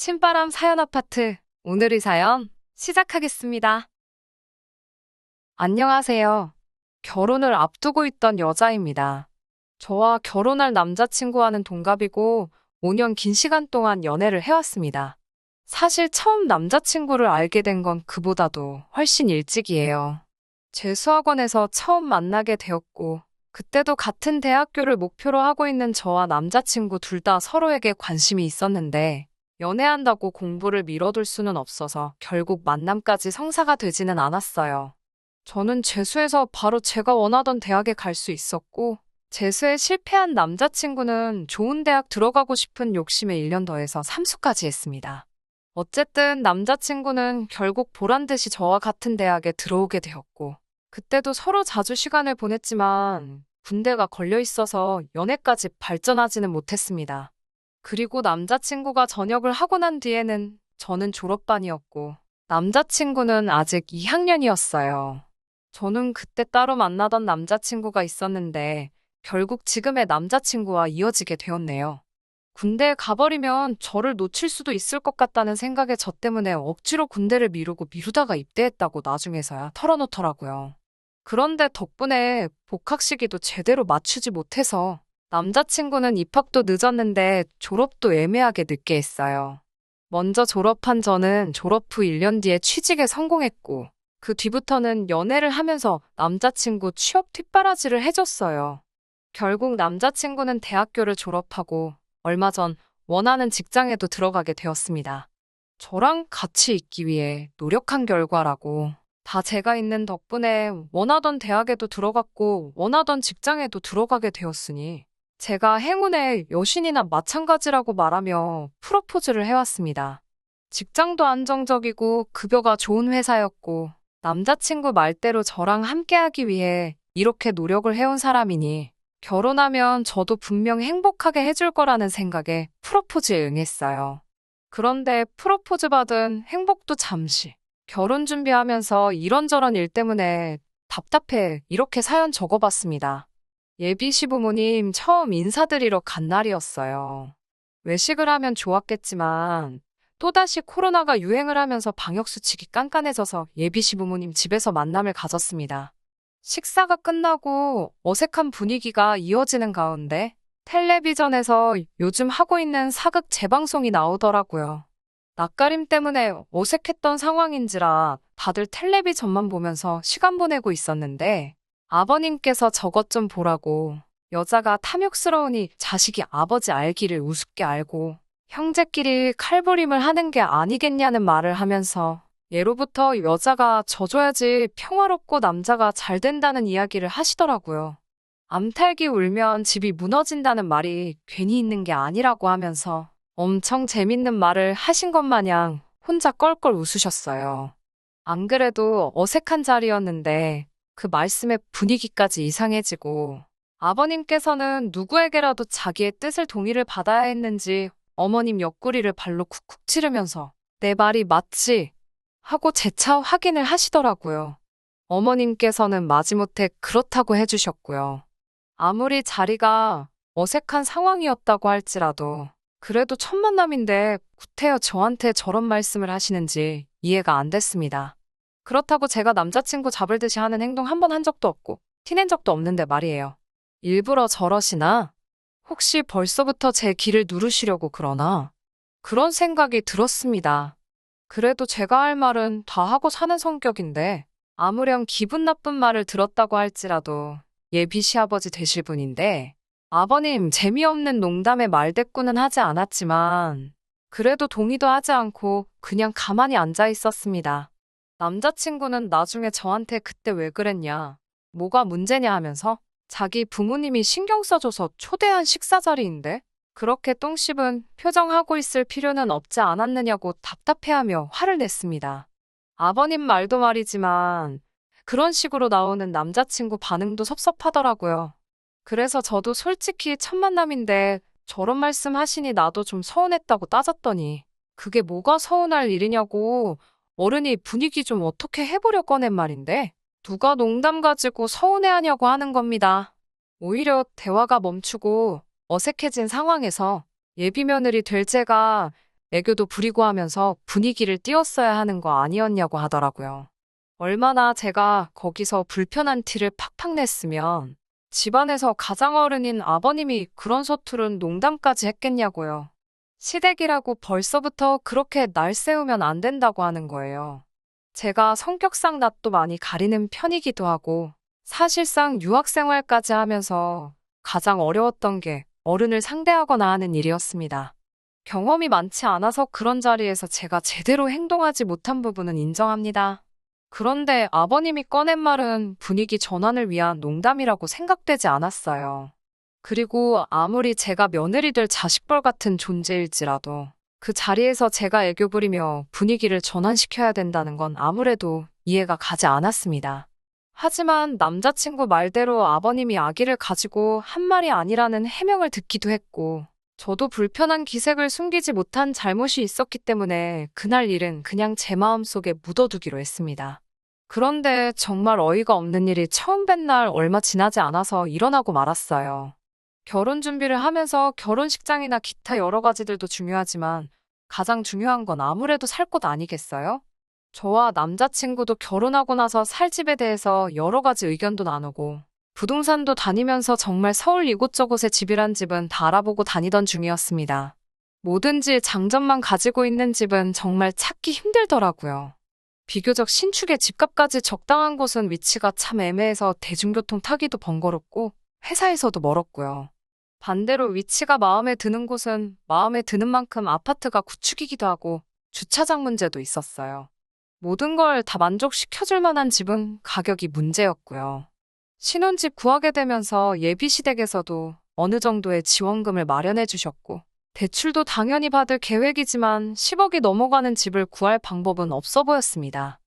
신바람 사연 아파트. 오늘의 사연 시작하겠습니다. 안녕하세요. 결혼을 앞두고 있던 여자입니다. 저와 결혼할 남자친구와는 동갑이고 5년 긴 시간 동안 연애를 해왔습니다. 사실 처음 남자친구를 알게 된 건 그보다도 훨씬 일찍이에요. 재수학원에서 처음 만나게 되었고, 그때도 같은 대학교를 목표로 하고 있는 저와 남자친구 둘 다 서로에게 관심이 있었는데, 연애한다고 공부를 미뤄둘 수는 없어서 결국 만남까지 성사가 되지는 않았어요. 저는 재수해서 바로 제가 원하던 대학에 갈 수 있었고, 재수에 실패한 남자친구는 좋은 대학 들어가고 싶은 욕심에 1년 더해서 삼수까지 했습니다. 어쨌든 남자친구는 결국 보란 듯이 저와 같은 대학에 들어오게 되었고, 그때도 서로 자주 시간을 보냈지만 군대가 걸려 있어서 연애까지 발전하지는 못했습니다. 그리고 남자친구가 전역을 하고 난 뒤에는 저는 졸업반이었고, 남자친구는 아직 2학년이었어요. 저는 그때 따로 만나던 남자친구가 있었는데, 결국 지금의 남자친구와 이어지게 되었네요. 군대에 가버리면 저를 놓칠 수도 있을 것 같다는 생각에 저 때문에 억지로 군대를 미루고 미루다가 입대했다고 나중에서야 털어놓더라고요. 그런데 덕분에 복학 시기도 제대로 맞추지 못해서 남자친구는 입학도 늦었는데 졸업도 애매하게 늦게 했어요. 먼저 졸업한 저는 졸업 후 1년 뒤에 취직에 성공했고, 그 뒤부터는 연애를 하면서 남자친구 취업 뒷바라지를 해줬어요. 결국 남자친구는 대학교를 졸업하고 얼마 전 원하는 직장에도 들어가게 되었습니다. 저랑 같이 있기 위해 노력한 결과라고. 다 제가 있는 덕분에 원하던 대학에도 들어갔고 원하던 직장에도 들어가게 되었으니 제가 행운의 여신이나 마찬가지라고 말하며 프로포즈를 해왔습니다. 직장도 안정적이고 급여가 좋은 회사였고 남자친구 말대로 저랑 함께하기 위해 이렇게 노력을 해온 사람이니 결혼하면 저도 분명 행복하게 해줄 거라는 생각에 프로포즈에 응했어요. 그런데 프로포즈 받은 행복도 잠시. 결혼 준비하면서 이런저런 일 때문에 답답해 이렇게 사연 적어봤습니다. 예비 시부모님 처음 인사드리러 간 날이었어요. 외식을 하면 좋았겠지만 또다시 코로나가 유행을 하면서 방역수칙이 깐깐해져서 예비 시부모님 집에서 만남을 가졌습니다. 식사가 끝나고 어색한 분위기가 이어지는 가운데 텔레비전에서 요즘 하고 있는 사극 재방송이 나오더라고요. 낯가림 때문에 어색했던 상황인지라 다들 텔레비전만 보면서 시간 보내고 있었는데 아버님께서 저것 좀 보라고 여자가 탐욕스러우니 자식이 아버지 알기를 우습게 알고 형제끼리 칼부림을 하는 게 아니겠냐는 말을 하면서 예로부터 여자가 져줘야지 평화롭고 남자가 잘 된다는 이야기를 하시더라고요. 암탉이 울면 집이 무너진다는 말이 괜히 있는 게 아니라고 하면서 엄청 재밌는 말을 하신 것 마냥 혼자 껄껄 웃으셨어요. 안 그래도 어색한 자리였는데 그 말씀에 분위기까지 이상해지고 아버님께서는 누구에게라도 자기의 뜻을 동의를 받아야 했는지 어머님 옆구리를 발로 쿡쿡 찌르면서 내 말이 맞지? 하고 재차 확인을 하시더라고요. 어머님께서는 마지못해 그렇다고 해주셨고요. 아무리 자리가 어색한 상황이었다고 할지라도 그래도 첫 만남인데 구태여 저한테 저런 말씀을 하시는지 이해가 안 됐습니다. 그렇다고 제가 남자친구 잡을 듯이 하는 행동 한 번 한 적도 없고 티낸 적도 없는데 말이에요. 일부러 저러시나? 혹시 벌써부터 제 길을 누르시려고 그러나? 그런 생각이 들었습니다. 그래도 제가 할 말은 다 하고 사는 성격인데 아무렴 기분 나쁜 말을 들었다고 할지라도 예비 시아버지 되실 분인데 아버님 재미없는 농담에 말대꾸는 하지 않았지만 그래도 동의도 하지 않고 그냥 가만히 앉아 있었습니다. 남자친구는 나중에 저한테 그때 왜 그랬냐, 뭐가 문제냐 하면서 자기 부모님이 신경 써줘서 초대한 식사 자리인데 그렇게 똥 씹은 표정하고 있을 필요는 없지 않았느냐고 답답해하며 화를 냈습니다. 아버님 말도 말이지만 그런 식으로 나오는 남자친구 반응도 섭섭하더라고요. 그래서 저도 솔직히 첫 만남인데 저런 말씀 하시니 나도 좀 서운했다고 따졌더니 그게 뭐가 서운할 일이냐고 어른이 분위기 좀 어떻게 해보려 꺼낸 말인데 누가 농담 가지고 서운해하냐고 하는 겁니다. 오히려 대화가 멈추고 어색해진 상황에서 예비 며느리 될 제가 애교도 부리고 하면서 분위기를 띄웠어야 하는 거 아니었냐고 하더라고요. 얼마나 제가 거기서 불편한 티를 팍팍 냈으면 집안에서 가장 어른인 아버님이 그런 서투른 농담까지 했겠냐고요. 시댁이라고 벌써부터 그렇게 날 세우면 안 된다고 하는 거예요. 제가 성격상 낯도 많이 가리는 편이기도 하고 사실상 유학 생활까지 하면서 가장 어려웠던 게 어른을 상대하거나 하는 일이었습니다. 경험이 많지 않아서 그런 자리에서 제가 제대로 행동하지 못한 부분은 인정합니다. 그런데 아버님이 꺼낸 말은 분위기 전환을 위한 농담이라고 생각되지 않았어요. 그리고 아무리 제가 며느리 될 자식벌 같은 존재일지라도 그 자리에서 제가 애교 부리며 분위기를 전환시켜야 된다는 건 아무래도 이해가 가지 않았습니다. 하지만 남자친구 말대로 아버님이 아기를 가지고 한 말이 아니라는 해명을 듣기도 했고, 저도 불편한 기색을 숨기지 못한 잘못이 있었기 때문에 그날 일은 그냥 제 마음속에 묻어두기로 했습니다. 그런데 정말 어이가 없는 일이 처음 뵌 날 얼마 지나지 않아서 일어나고 말았어요. 결혼 준비를 하면서 결혼식장이나 기타 여러 가지들도 중요하지만 가장 중요한 건 아무래도 살 곳 아니겠어요? 저와 남자친구도 결혼하고 나서 살 집에 대해서 여러 가지 의견도 나누고 부동산도 다니면서 정말 서울 이곳저곳에 집이란 집은 다 알아보고 다니던 중이었습니다. 뭐든지 장점만 가지고 있는 집은 정말 찾기 힘들더라고요. 비교적 신축의 집값까지 적당한 곳은 위치가 참 애매해서 대중교통 타기도 번거롭고 회사에서도 멀었고요. 반대로 위치가 마음에 드는 곳은 마음에 드는 만큼 아파트가 구축이기도 하고 주차장 문제도 있었어요. 모든 걸 다 만족시켜줄 만한 집은 가격이 문제였고요. 신혼집 구하게 되면서 예비시댁에서도 어느 정도의 지원금을 마련해 주셨고 대출도 당연히 받을 계획이지만 10억이 넘어가는 집을 구할 방법은 없어 보였습니다.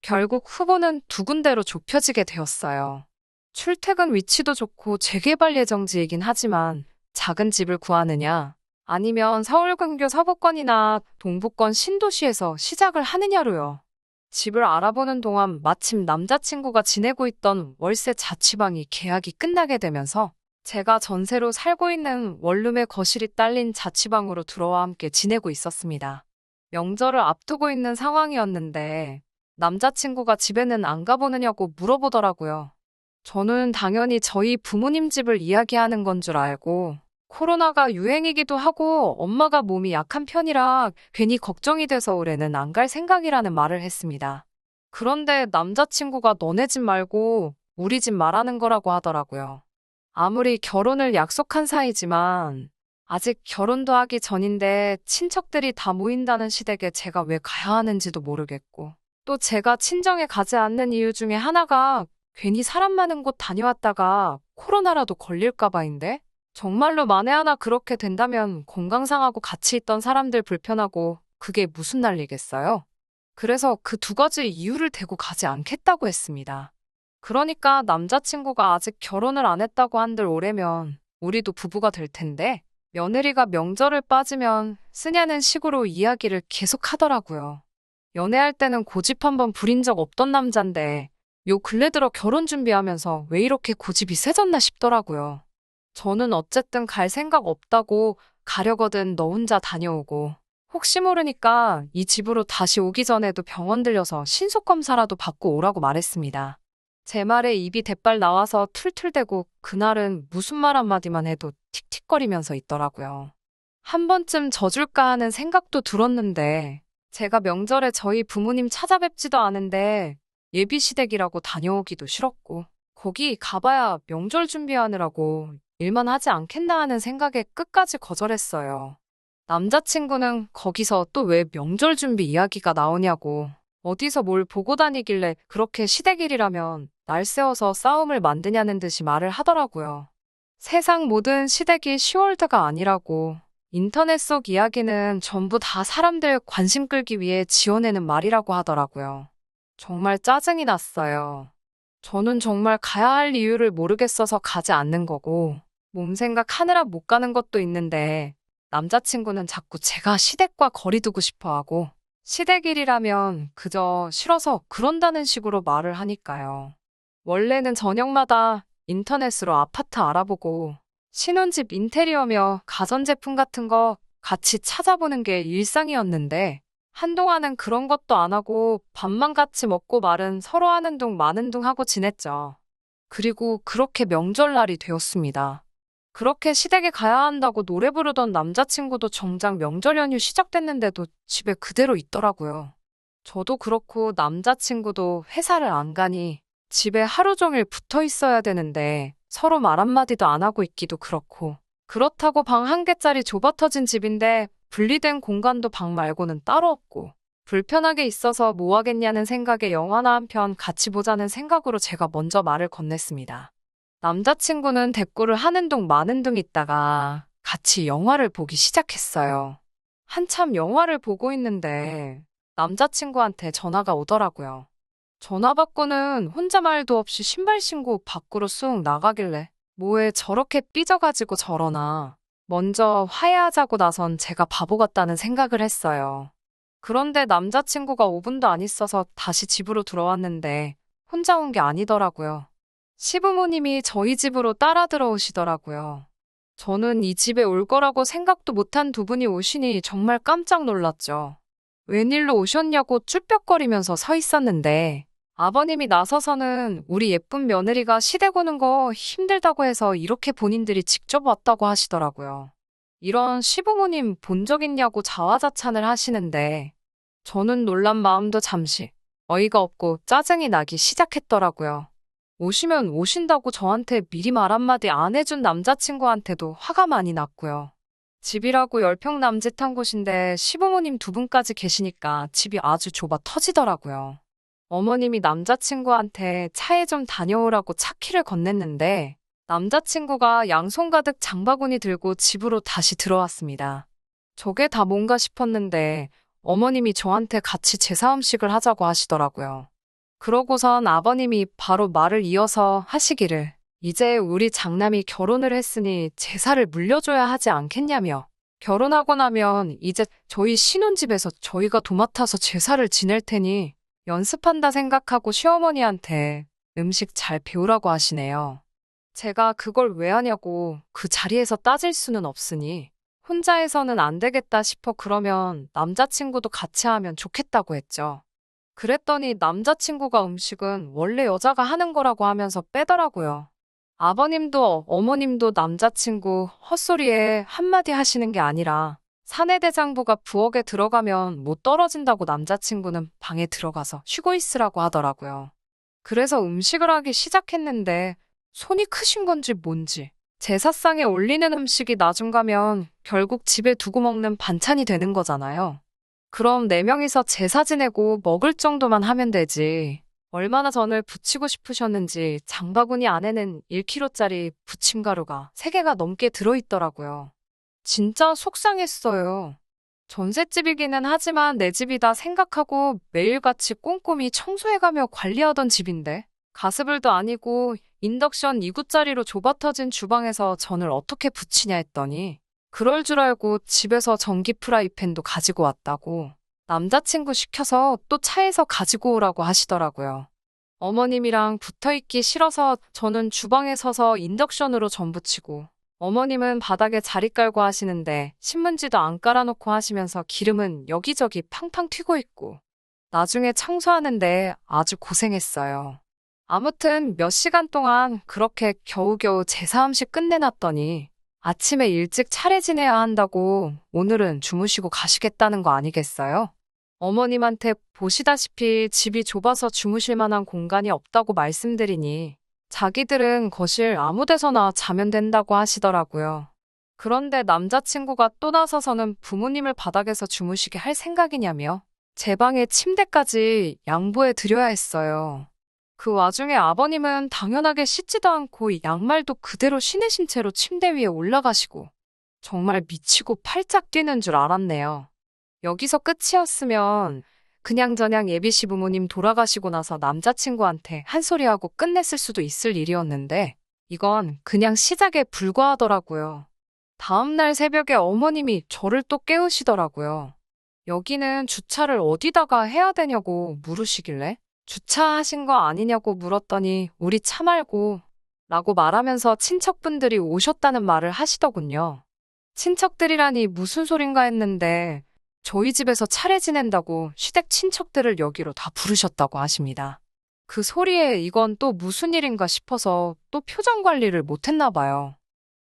결국 후보는 두 군데로 좁혀지게 되었어요. 출퇴근 위치도 좋고 재개발 예정지이긴 하지만 작은 집을 구하느냐 아니면 서울 근교 서부권이나 동부권 신도시에서 시작을 하느냐로요. 집을 알아보는 동안 마침 남자친구가 지내고 있던 월세 자취방이 계약이 끝나게 되면서 제가 전세로 살고 있는 원룸의 거실이 딸린 자취방으로 들어와 함께 지내고 있었습니다. 명절을 앞두고 있는 상황이었는데 남자친구가 집에는 안 가보느냐고 물어보더라고요. 저는 당연히 저희 부모님 집을 이야기하는 건 줄 알고 코로나가 유행이기도 하고 엄마가 몸이 약한 편이라 괜히 걱정이 돼서 올해는 안 갈 생각이라는 말을 했습니다. 그런데 남자친구가 너네 집 말고 우리 집 말하는 거라고 하더라고요. 아무리 결혼을 약속한 사이지만 아직 결혼도 하기 전인데 친척들이 다 모인다는 시댁에 제가 왜 가야 하는지도 모르겠고 또 제가 친정에 가지 않는 이유 중에 하나가 괜히 사람 많은 곳 다녀왔다가 코로나라도 걸릴까 봐인데 정말로 만에 하나 그렇게 된다면 건강 상하고 같이 있던 사람들 불편하고 그게 무슨 난리겠어요? 그래서 그 두 가지 이유를 대고 가지 않겠다고 했습니다. 그러니까 남자친구가 아직 결혼을 안 했다고 한들 올해면 우리도 부부가 될 텐데 며느리가 명절을 빠지면 쓰냐는 식으로 이야기를 계속 하더라고요. 연애할 때는 고집 한번 부린 적 없던 남잔데 요 근래 들어 결혼 준비하면서 왜 이렇게 고집이 세졌나 싶더라고요. 저는 어쨌든 갈 생각 없다고 가려거든 너 혼자 다녀오고 혹시 모르니까 이 집으로 다시 오기 전에도 병원 들려서 신속검사라도 받고 오라고 말했습니다. 제 말에 입이 대빨 나와서 툴툴대고 그날은 무슨 말 한마디만 해도 틱틱거리면서 있더라고요. 한 번쯤 져줄까 하는 생각도 들었는데 제가 명절에 저희 부모님 찾아뵙지도 않은데 예비시댁이라고 다녀오기도 싫었고 거기 가봐야 명절 준비하느라고 일만 하지 않겠나 하는 생각에 끝까지 거절했어요. 남자친구는 거기서 또 왜 명절 준비 이야기가 나오냐고 어디서 뭘 보고 다니길래 그렇게 시댁일이라면 날 세워서 싸움을 만드냐는 듯이 말을 하더라고요. 세상 모든 시댁이 10월드가 아니라고 인터넷 속 이야기는 전부 다 사람들 관심 끌기 위해 지어내는 말이라고 하더라고요. 정말 짜증이 났어요. 저는 정말 가야 할 이유를 모르겠어서 가지 않는 거고 몸 생각하느라 못 가는 것도 있는데 남자친구는 자꾸 제가 시댁과 거리 두고 싶어 하고 시댁일이라면 그저 싫어서 그런다는 식으로 말을 하니까요. 원래는 저녁마다 인터넷으로 아파트 알아보고 신혼집 인테리어며 가전제품 같은 거 같이 찾아보는 게 일상이었는데, 한동안은 그런 것도 안 하고 밥만 같이 먹고 말은 서로 하는 둥 마는 둥 하고 지냈죠. 그리고 그렇게 명절날이 되었습니다. 그렇게 시댁에 가야 한다고 노래 부르던 남자친구도 정작 명절 연휴 시작됐는데도 집에 그대로 있더라고요. 저도 그렇고 남자친구도 회사를 안 가니 집에 하루 종일 붙어 있어야 되는데 서로 말 한마디도 안 하고 있기도 그렇고, 그렇다고 방 한 개짜리 좁아터진 집인데 분리된 공간도 방 말고는 따로 없고 불편하게 있어서 뭐 하겠냐는 생각에 영화나 한 편 같이 보자는 생각으로 제가 먼저 말을 건넸습니다. 남자친구는 대꾸를 하는 둥 마는 둥 있다가 같이 영화를 보기 시작했어요. 한참 영화를 보고 있는데 남자친구한테 전화가 오더라고요. 전화 받고는 혼자 말도 없이 신발 신고 밖으로 쑥 나가길래 뭐에 저렇게 삐져가지고 저러나. 먼저 화해하자고 나선 제가 바보 같다는 생각을 했어요. 그런데 남자친구가 5분도 안 있어서 다시 집으로 들어왔는데 혼자 온 게 아니더라고요. 시부모님이 저희 집으로 따라 들어오시더라고요. 저는 이 집에 올 거라고 생각도 못한 두 분이 오시니 정말 깜짝 놀랐죠. 웬일로 오셨냐고 쭈뼛거리면서 서 있었는데 아버님이 나서서는 우리 예쁜 며느리가 시댁 오는 거 힘들다고 해서 이렇게 본인들이 직접 왔다고 하시더라고요. 이런 시부모님 본 적 있냐고 자화자찬을 하시는데 저는 놀란 마음도 잠시 어이가 없고 짜증이 나기 시작했더라고요. 오시면 오신다고 저한테 미리 말 한마디 안 해준 남자친구한테도 화가 많이 났고요. 집이라고 10평 남짓한 곳인데 시부모님 두 분까지 계시니까 집이 아주 좁아 터지더라고요. 어머님이 남자친구한테 차에 좀 다녀오라고 차키를 건넸는데 남자친구가 양손 가득 장바구니 들고 집으로 다시 들어왔습니다. 저게 다 뭔가 싶었는데 어머님이 저한테 같이 제사 음식을 하자고 하시더라고요. 그러고선 아버님이 바로 말을 이어서 하시기를 이제 우리 장남이 결혼을 했으니 제사를 물려줘야 하지 않겠냐며, 결혼하고 나면 이제 저희 신혼집에서 저희가 도맡아서 제사를 지낼 테니 연습한다 생각하고 시어머니한테 음식 잘 배우라고 하시네요. 제가 그걸 왜 하냐고 그 자리에서 따질 수는 없으니 혼자 해서는 안 되겠다 싶어 그러면 남자친구도 같이 하면 좋겠다고 했죠. 그랬더니 남자친구가 음식은 원래 여자가 하는 거라고 하면서 빼더라고요. 아버님도 어머님도 남자친구 헛소리에 한마디 하시는 게 아니라 사내대장부가 부엌에 들어가면 못 떨어진다고 남자친구는 방에 들어가서 쉬고 있으라고 하더라고요. 그래서 음식을 하기 시작했는데 손이 크신 건지 뭔지 제사상에 올리는 음식이 나중 가면 결국 집에 두고 먹는 반찬이 되는 거잖아요. 그럼 4명이서 제사 지내고 먹을 정도만 하면 되지. 얼마나 전을 부치고 싶으셨는지 장바구니 안에는 1kg짜리 부침가루가 3개가 넘게 들어있더라고요. 진짜 속상했어요. 전셋집이기는 하지만 내 집이다 생각하고 매일같이 꼼꼼히 청소해가며 관리하던 집인데 가스불도 아니고 인덕션 2구짜리로 좁아터진 주방에서 전을 어떻게 부치냐 했더니 그럴 줄 알고 집에서 전기 프라이팬도 가지고 왔다고 남자친구 시켜서 또 차에서 가지고 오라고 하시더라고요. 어머님이랑 붙어있기 싫어서 저는 주방에 서서 인덕션으로 전 부치고 어머님은 바닥에 자리 깔고 하시는데 신문지도 안 깔아놓고 하시면서 기름은 여기저기 팡팡 튀고 있고 나중에 청소하는데 아주 고생했어요. 아무튼 몇 시간 동안 그렇게 겨우겨우 제사 음식 끝내놨더니 아침에 일찍 차례 지내야 한다고 오늘은 주무시고 가시겠다는 거 아니겠어요? 어머님한테 보시다시피 집이 좁아서 주무실 만한 공간이 없다고 말씀드리니 자기들은 거실 아무 데서나 자면 된다고 하시더라고요. 그런데 남자친구가 또 나서서는 부모님을 바닥에서 주무시게 할 생각이냐며 제 방에 침대까지 양보해 드려야 했어요. 그 와중에 아버님은 당연하게 씻지도 않고 양말도 그대로 신으신 채로 침대 위에 올라가시고 정말 미치고 팔짝 뛰는 줄 알았네요. 여기서 끝이었으면 그냥저냥 예비 시부모님 돌아가시고 나서 남자친구한테 한 소리하고 끝냈을 수도 있을 일이었는데 이건 그냥 시작에 불과하더라고요. 다음날 새벽에 어머님이 저를 또 깨우시더라고요. 여기는 주차를 어디다가 해야 되냐고 물으시길래 주차하신 거 아니냐고 물었더니 우리 차 말고 라고 말하면서 친척분들이 오셨다는 말을 하시더군요. 친척들이라니 무슨 소린가 했는데 저희 집에서 차례 지낸다고 시댁 친척들을 여기로 다 부르셨다고 하십니다. 그 소리에 이건 또 무슨 일인가 싶어서 또 표정 관리를 못했나 봐요.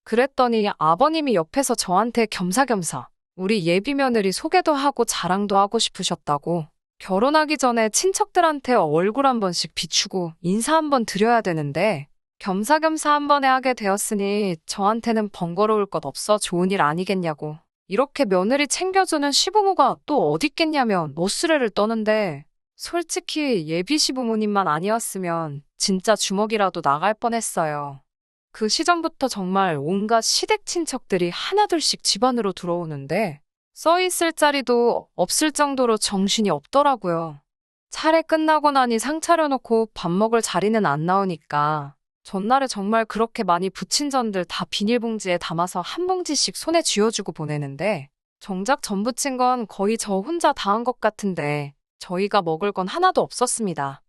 그랬더니 아버님이 옆에서 저한테 겸사겸사 우리 예비 며느리 소개도 하고 자랑도 하고 싶으셨다고 결혼하기 전에 친척들한테 얼굴 한 번씩 비추고 인사 한 번 드려야 되는데 겸사겸사 한 번에 하게 되었으니 저한테는 번거로울 것 없어 좋은 일 아니겠냐고 이렇게 며느리 챙겨주는 시부모가 또 어딨겠냐며 노스레를 떠는데 솔직히 예비 시부모님만 아니었으면 진짜 주먹이라도 나갈 뻔했어요. 그 시점부터 정말 온갖 시댁 친척들이 하나둘씩 집안으로 들어오는데 써있을 자리도 없을 정도로 정신이 없더라고요. 차례 끝나고 나니 상 차려놓고 밥 먹을 자리는 안 나오니까 전날에 정말 그렇게 많이 부친 전들 다 비닐봉지에 담아서 한 봉지씩 손에 쥐어주고 보내는데 정작 전 부친 건 거의 저 혼자 다 한 것 같은데 저희가 먹을 건 하나도 없었습니다.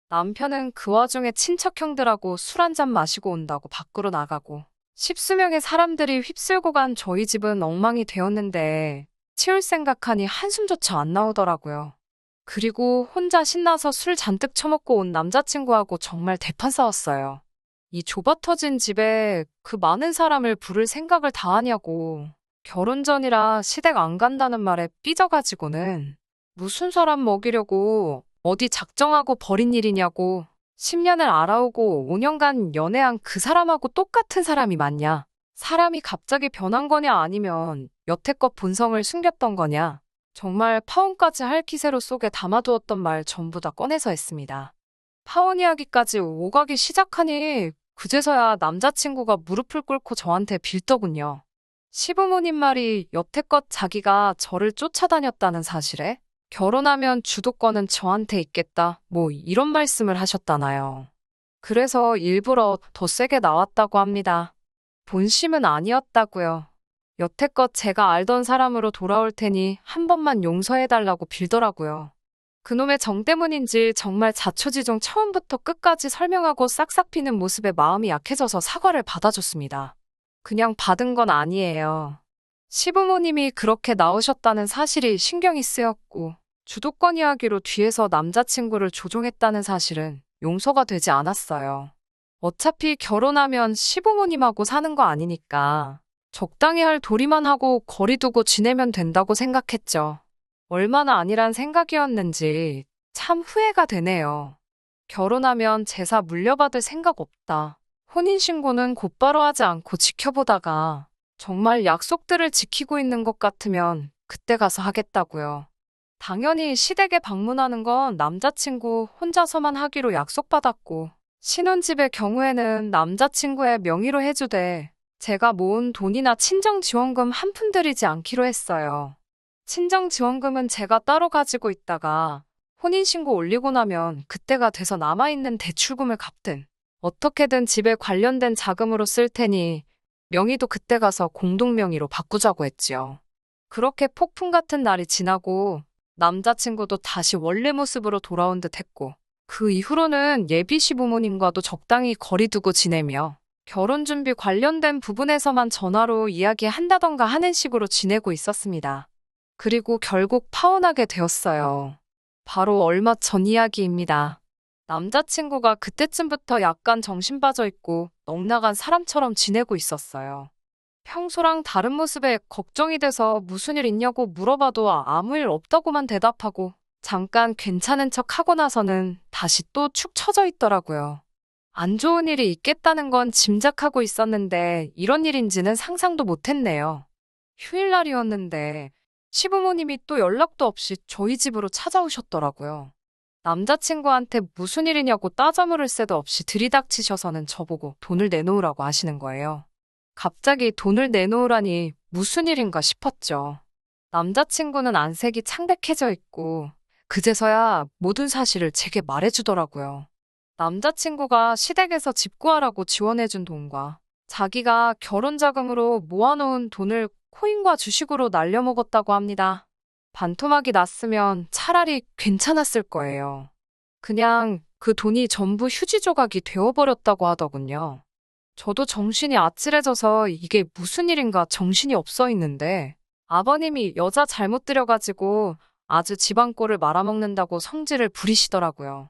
남편은 그 와중에 친척형들하고 술 한잔 마시고 온다고 밖으로 나가고 십수명의 사람들이 휩쓸고 간 저희 집은 엉망이 되었는데 치울 생각하니 한숨조차 안 나오더라고요. 그리고 혼자 신나서 술 잔뜩 처먹고 온 남자친구하고 정말 대판 싸웠어요. 이 좁아터진 집에 그 많은 사람을 부를 생각을 다 하냐고. 결혼 전이라 시댁 안 간다는 말에 삐져가지고는 무슨 사람 먹이려고 어디 작정하고 버린 일이냐고. 10년을 알아오고 5년간 연애한 그 사람하고 똑같은 사람이 맞냐. 사람이 갑자기 변한 거냐 아니면 여태껏 본성을 숨겼던 거냐. 정말 파혼까지 할 기세로 속에 담아두었던 말 전부 다 꺼내서 했습니다. 파혼 이야기까지 오가기 시작하니 그제서야 남자친구가 무릎을 꿇고 저한테 빌더군요. 시부모님 말이 여태껏 자기가 저를 쫓아다녔다는 사실에 결혼하면 주도권은 저한테 있겠다, 뭐 이런 말씀을 하셨다나요. 그래서 일부러 더 세게 나왔다고 합니다. 본심은 아니었다고요. 여태껏 제가 알던 사람으로 돌아올 테니 한 번만 용서해달라고 빌더라고요. 그놈의 정 때문인지 정말 자초지종 처음부터 끝까지 설명하고 싹싹 비는 모습에 마음이 약해져서 사과를 받아줬습니다. 그냥 받은 건 아니에요. 시부모님이 그렇게 나오셨다는 사실이 신경이 쓰였고 주도권 이야기로 뒤에서 남자친구를 조종했다는 사실은 용서가 되지 않았어요. 어차피 결혼하면 시부모님하고 사는 거 아니니까 적당히 할 도리만 하고 거리 두고 지내면 된다고 생각했죠. 얼마나 아니란 생각이었는지 참 후회가 되네요. 결혼하면 제사 물려받을 생각 없다. 혼인신고는 곧바로 하지 않고 지켜보다가 정말 약속들을 지키고 있는 것 같으면 그때 가서 하겠다고요. 당연히 시댁에 방문하는 건 남자친구 혼자서만 하기로 약속받았고 신혼집의 경우에는 남자친구의 명의로 해주되 제가 모은 돈이나 친정지원금 한 푼 들이지 않기로 했어요. 친정지원금은 제가 따로 가지고 있다가 혼인신고 올리고 나면 그때가 돼서 남아있는 대출금을 갚든 어떻게든 집에 관련된 자금으로 쓸 테니 명의도 그때 가서 공동명의로 바꾸자고 했지요. 그렇게 폭풍 같은 날이 지나고 남자친구도 다시 원래 모습으로 돌아온 듯 했고 그 이후로는 예비 시부모님과도 적당히 거리 두고 지내며 결혼 준비 관련된 부분에서만 전화로 이야기한다던가 하는 식으로 지내고 있었습니다. 그리고 결국 파혼하게 되었어요. 바로 얼마 전 이야기입니다. 남자친구가 그때쯤부터 약간 정신 빠져 있고 넋나간 사람처럼 지내고 있었어요. 평소랑 다른 모습에 걱정이 돼서 무슨 일 있냐고 물어봐도 아무 일 없다고만 대답하고 잠깐 괜찮은 척 하고 나서는 다시 또 축 처져 있더라고요. 안 좋은 일이 있겠다는 건 짐작하고 있었는데 이런 일인지는 상상도 못했네요. 휴일날이었는데 시부모님이 또 연락도 없이 저희 집으로 찾아오셨더라고요. 남자친구한테 무슨 일이냐고 따져 물을 새도 없이 들이닥치셔서는 저보고 돈을 내놓으라고 하시는 거예요. 갑자기 돈을 내놓으라니 무슨 일인가 싶었죠. 남자친구는 안색이 창백해져 있고 그제서야 모든 사실을 제게 말해주더라고요. 남자친구가 시댁에서 집 구하라고 지원해준 돈과 자기가 결혼 자금으로 모아놓은 돈을 코인과 주식으로 날려먹었다고 합니다. 반토막이 났으면 차라리 괜찮았을 거예요. 그냥 그 돈이 전부 휴지 조각이 되어버렸다고 하더군요. 저도 정신이 아찔해져서 이게 무슨 일인가 정신이 없어 있는데 아버님이 여자 잘못 들여가지고 아주 집안꼴을 말아먹는다고 성질을 부리시더라고요.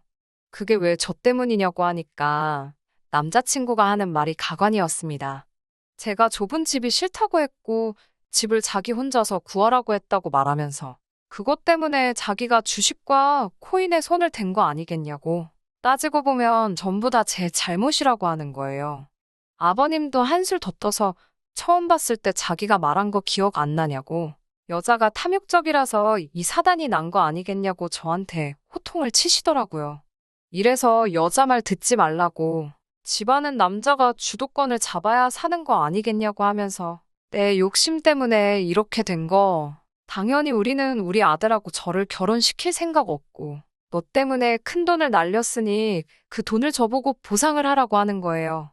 그게 왜 저 때문이냐고 하니까 남자친구가 하는 말이 가관이었습니다. 제가 좁은 집이 싫다고 했고 집을 자기 혼자서 구하라고 했다고 말하면서 그것 때문에 자기가 주식과 코인에 손을 댄 거 아니겠냐고. 따지고 보면 전부 다 제 잘못이라고 하는 거예요. 아버님도 한술 더 떠서 처음 봤을 때 자기가 말한 거 기억 안 나냐고. 여자가 탐욕적이라서 이 사단이 난 거 아니겠냐고 저한테 호통을 치시더라고요. 이래서 여자 말 듣지 말라고. 집안은 남자가 주도권을 잡아야 사는 거 아니겠냐고 하면서 내 욕심 때문에 이렇게 된 거. 당연히 우리는 우리 아들하고 저를 결혼시킬 생각 없고 너 때문에 큰 돈을 날렸으니 그 돈을 저보고 보상을 하라고 하는 거예요.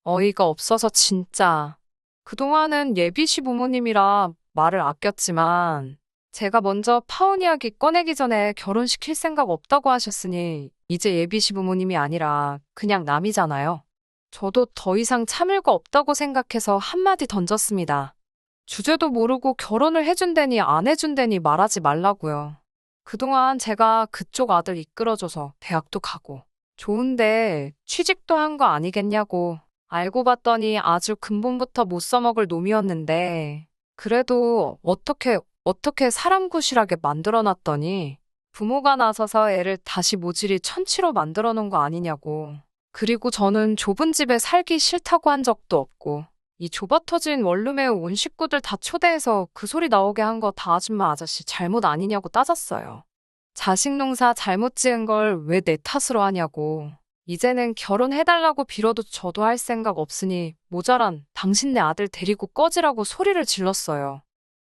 어이가 없어서 진짜. 그동안은 예비 시부모님이라 말을 아꼈지만 제가 먼저 파혼 이야기 꺼내기 전에 결혼시킬 생각 없다고 하셨으니 이제 예비 시부모님이 아니라 그냥 남이잖아요. 저도 더 이상 참을 거 없다고 생각해서 한마디 던졌습니다. 주제도 모르고 결혼을 해준다니 안 해준다니 말하지 말라고요. 그동안 제가 그쪽 아들 이끌어줘서 대학도 가고 좋은데 취직도 한 거 아니겠냐고. 알고 봤더니 아주 근본부터 못 써먹을 놈이었는데 그래도 어떻게 사람 구실하게 만들어놨더니 부모가 나서서 애를 다시 모질이 천치로 만들어 놓은 거 아니냐고. 그리고 저는 좁은 집에 살기 싫다고 한 적도 없고 이 좁아터진 원룸에 온 식구들 다 초대해서 그 소리 나오게 한 거 다 아줌마 아저씨 잘못 아니냐고 따졌어요. 자식 농사 잘못 지은 걸 왜 내 탓으로 하냐고. 이제는 결혼해달라고 빌어도 저도 할 생각 없으니 모자란 당신네 아들 데리고 꺼지라고 소리를 질렀어요.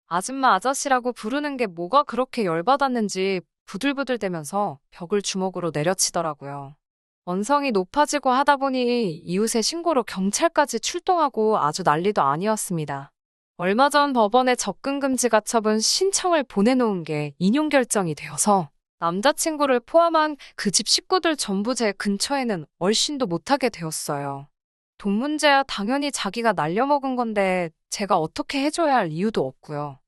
아줌마 아저씨라고 부르는 게 뭐가 그렇게 열받았는지 부들부들대면서 벽을 주먹으로 내려치더라고요. 언성이 높아지고 하다 보니 이웃의 신고로 경찰까지 출동하고 아주 난리도 아니었습니다. 얼마 전 법원에 접근금지 가처분 신청을 보내놓은 게 인용 결정이 되어서 남자친구를 포함한 그 집 식구들 전부 제 근처에는 얼씬도 못하게 되었어요. 돈 문제야 당연히 자기가 날려먹은 건데 제가 어떻게 해줘야 할 이유도 없고요.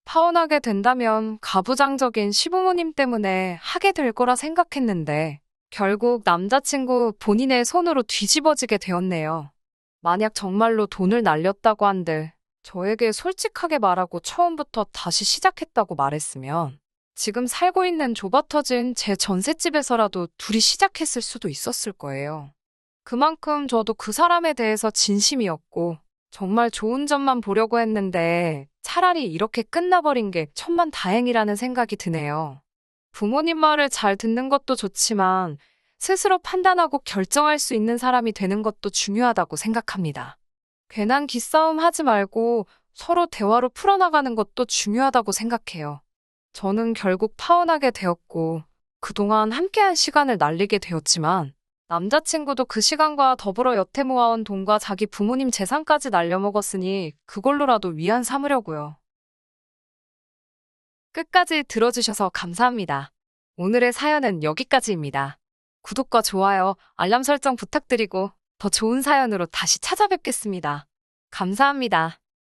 파혼하게 된다면 가부장적인 시부모님 때문에 하게 될 거라 생각했는데 결국 남자친구 본인의 손으로 뒤집어지게 되었네요. 만약 정말로 돈을 날렸다고 한들 저에게 솔직하게 말하고 처음부터 다시 시작했다고 말했으면 지금 살고 있는 좁아터진 제 전셋집에서라도 둘이 시작했을 수도 있었을 거예요. 그만큼 저도 그 사람에 대해서 진심이었고 정말 좋은 점만 보려고 했는데 차라리 이렇게 끝나버린 게 천만다행이라는 생각이 드네요. 부모님 말을 잘 듣는 것도 좋지만 스스로 판단하고 결정할 수 있는 사람이 되는 것도 중요하다고 생각합니다. 괜한 기싸움 하지 말고 서로 대화로 풀어나가는 것도 중요하다고 생각해요. 저는 결국 파혼하게 되었고 그동안 함께한 시간을 날리게 되었지만 남자친구도 그 시간과 더불어 여태 모아온 돈과 자기 부모님 재산까지 날려먹었으니 그걸로라도 위안 삼으려고요. 끝까지 들어주셔서 감사합니다. 오늘의 사연은 여기까지입니다. 구독과 좋아요, 알람 설정 부탁드리고 더 좋은 사연으로 다시 찾아뵙겠습니다. 감사합니다.